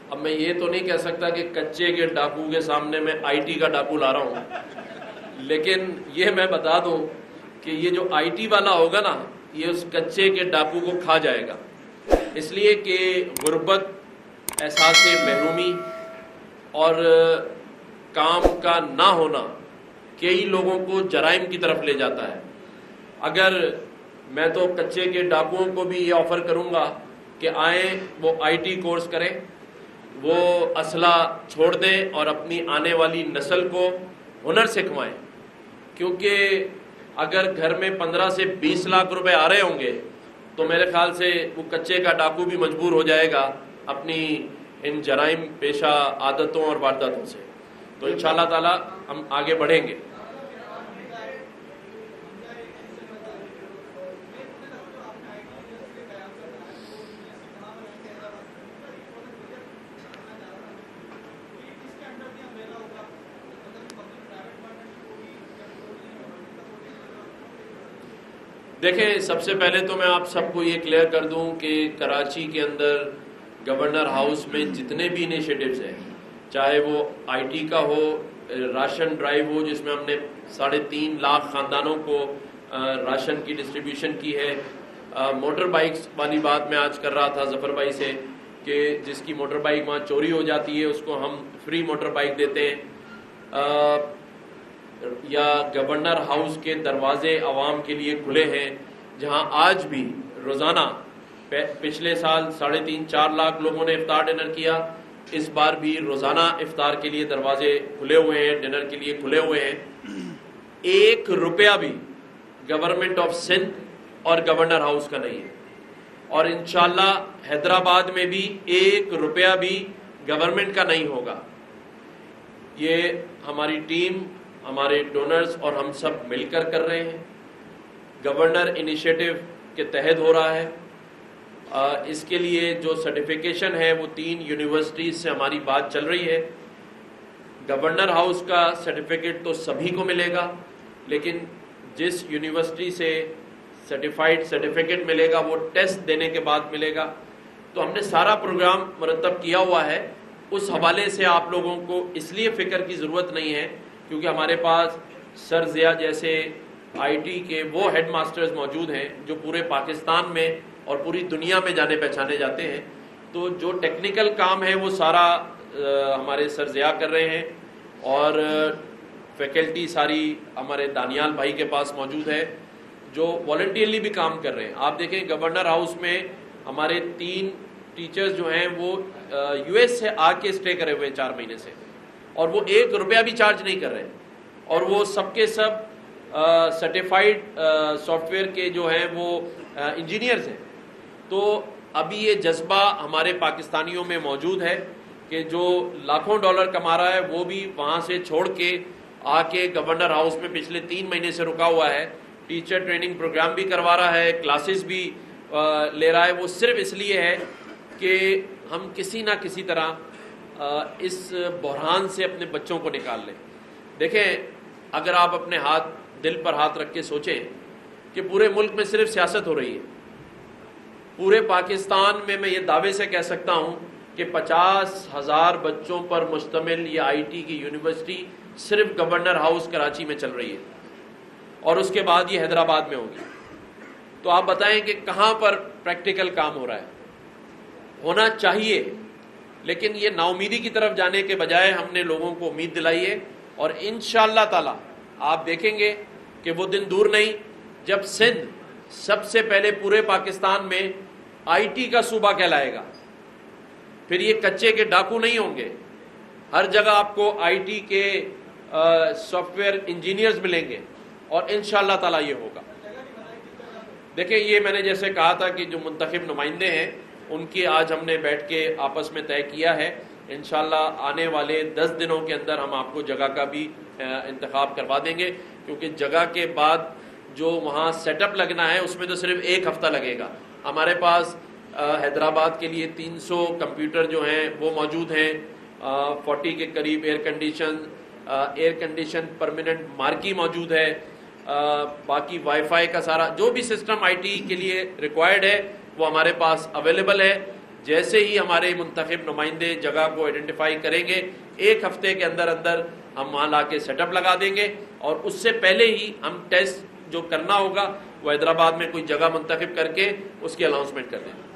اب میں یہ تو نہیں کہہ سکتا کہ کچے کے ڈاکو کے سامنے میں آئی ٹی کا ڈاکو لا رہا ہوں، لیکن یہ میں بتا دوں کہ یہ جو آئی ٹی والا ہوگا نا، یہ اس کچے کے ڈاکو کو کھا جائے گا، اس لیے کہ غربت، احساس محرومی اور کام کا نہ ہونا کئی لوگوں کو جرائم کی طرف لے جاتا ہے۔ اگر میں تو کچے کے ڈاکوؤں کو بھی یہ آفر کروں گا کہ آئیں، وہ آئی ٹی کورس کریں، وہ اسلحہ چھوڑ دیں اور اپنی آنے والی نسل کو ہنر سکھوائیں، کیونکہ اگر گھر میں 15 سے 20 لاکھ روپے آ رہے ہوں گے تو میرے خیال سے وہ کچے کا ڈاکو بھی مجبور ہو جائے گا اپنی ان جرائم پیشہ عادتوں اور وارداتوں سے۔ تو انشاءاللہ تعالی ہم آگے بڑھیں گے۔ دیکھیں، سب سے پہلے تو میں آپ سب کو یہ کلیئر کر دوں کہ کراچی کے اندر گورنر ہاؤس میں جتنے بھی انیشیٹوز ہیں، چاہے وہ آئی ٹی کا ہو، راشن ڈرائیو ہو جس میں ہم نے 3.5 لاکھ خاندانوں کو راشن کی ڈسٹریبیوشن کی ہے، موٹر بائکس والی بات میں آج کر رہا تھا ظفر بھائی سے کہ جس کی موٹر بائک وہاں چوری ہو جاتی ہے اس کو ہم فری موٹر بائک دیتے ہیں، یا گورنر ہاؤس کے دروازے عوام کے لیے کھلے ہیں جہاں آج بھی روزانہ، پچھلے سال 3.5-4 لاکھ لوگوں نے افطار ڈنر کیا، اس بار بھی روزانہ افطار کے لیے دروازے کھلے ہوئے ہیں، ڈنر کے لیے کھلے ہوئے ہیں۔ 1 روپیہ بھی گورنمنٹ آف سندھ اور گورنر ہاؤس کا نہیں ہے، اور انشاءاللہ حیدرآباد میں بھی 1 روپیہ بھی گورنمنٹ کا نہیں ہوگا۔ یہ ہماری ٹیم، ہمارے ڈونرز اور ہم سب مل کر کر رہے ہیں، گورنر انیشیٹو کے تحت ہو رہا ہے۔ اس کے لیے جو سرٹیفیکیشن ہے وہ 3 یونیورسٹیز سے ہماری بات چل رہی ہے۔ گورنر ہاؤس کا سرٹیفکیٹ تو سبھی کو ملے گا، لیکن جس یونیورسٹی سے سرٹیفائیڈ سرٹیفکیٹ ملے گا وہ ٹیسٹ دینے کے بعد ملے گا۔ تو ہم نے سارا پروگرام مرتب کیا ہوا ہے، اس حوالے سے آپ لوگوں کو اس لیے فکر کی ضرورت نہیں ہے کیونکہ ہمارے پاس سر ضیاء جیسے آئی ٹی کے وہ ہیڈ ماسٹرز موجود ہیں جو پورے پاکستان میں اور پوری دنیا میں جانے پہچانے جاتے ہیں۔ تو جو ٹیکنیکل کام ہے وہ سارا ہمارے سر ضیاء کر رہے ہیں، اور فیکلٹی ساری ہمارے دانیال بھائی کے پاس موجود ہے جو والنٹیئرلی بھی کام کر رہے ہیں۔ آپ دیکھیں گورنر ہاؤس میں ہمارے 3 ٹیچرز جو ہیں وہ یو ایس سے آ کے اسٹے کرے ہوئے 4 مہینے سے، اور وہ 1 روپیہ بھی چارج نہیں کر رہے، اور وہ سب کے سب سرٹیفائیڈ سافٹ ویئر کے جو ہیں وہ انجینئرز ہیں۔ تو ابھی یہ جذبہ ہمارے پاکستانیوں میں موجود ہے کہ جو لاکھوں ڈالر کما رہا ہے وہ بھی وہاں سے چھوڑ کے آ کے گورنر ہاؤس میں پچھلے 3 مہینے سے رکا ہوا ہے، ٹیچر ٹریننگ پروگرام بھی کروا رہا ہے، کلاسز بھی لے رہا ہے۔ وہ صرف اس لیے ہے کہ ہم کسی نہ کسی طرح اس بحران سے اپنے بچوں کو نکال لیں۔ دیکھیں، اگر آپ اپنے دل پر ہاتھ رکھ کے سوچیں کہ پورے ملک میں صرف سیاست ہو رہی ہے، پورے پاکستان میں میں یہ دعوے سے کہہ سکتا ہوں کہ 50,000 بچوں پر مشتمل یہ آئی ٹی کی یونیورسٹی صرف گورنر ہاؤس کراچی میں چل رہی ہے، اور اس کے بعد یہ حیدرآباد میں ہوگی۔ تو آپ بتائیں کہ کہاں پر پریکٹیکل کام ہو رہا ہے؟ ہونا چاہیے، لیکن یہ نا امیدی کی طرف جانے کے بجائے ہم نے لوگوں کو امید دلائی ہے، اور انشاءاللہ تعالی آپ دیکھیں گے کہ وہ دن دور نہیں جب سندھ سب سے پہلے پورے پاکستان میں آئی ٹی کا صوبہ کہلائے گا۔ پھر یہ کچے کے ڈاکو نہیں ہوں گے، ہر جگہ آپ کو آئی ٹی کے سافٹ ویئر انجینئرز ملیں گے، اور انشاءاللہ تعالی یہ ہوگا۔ دیکھیں، یہ میں نے جیسے کہا تھا کہ جو منتخب نمائندے ہیں ان کی آج ہم نے بیٹھ کے آپس میں طے کیا ہے، انشاءاللہ آنے والے 10 دنوں کے اندر ہم آپ کو جگہ کا بھی انتخاب کروا دیں گے، کیونکہ جگہ کے بعد جو وہاں سیٹ اپ لگنا ہے اس میں تو صرف 1 ہفتہ لگے گا۔ ہمارے پاس حیدرآباد کے لیے 300 کمپیوٹر جو ہیں وہ موجود ہیں، 40 کے قریب ایئر کنڈیشن پرماننٹ مارکی موجود ہے، باقی وائی فائی کا سارا جو بھی سسٹم آئی ٹی کے لیے ریکوائرڈ ہے وہ ہمارے پاس اویلیبل ہے۔ جیسے ہی ہمارے منتخب نمائندے جگہ کو آئیڈینٹیفائی کریں گے، 1 ہفتے کے اندر اندر ہم وہاں لا کے سیٹ اپ لگا دیں گے، اور اس سے پہلے ہی ہم ٹیسٹ جو کرنا ہوگا وہ حیدرآباد میں کوئی جگہ منتخب کر کے اس کی اناؤنسمنٹ کر دیں گے۔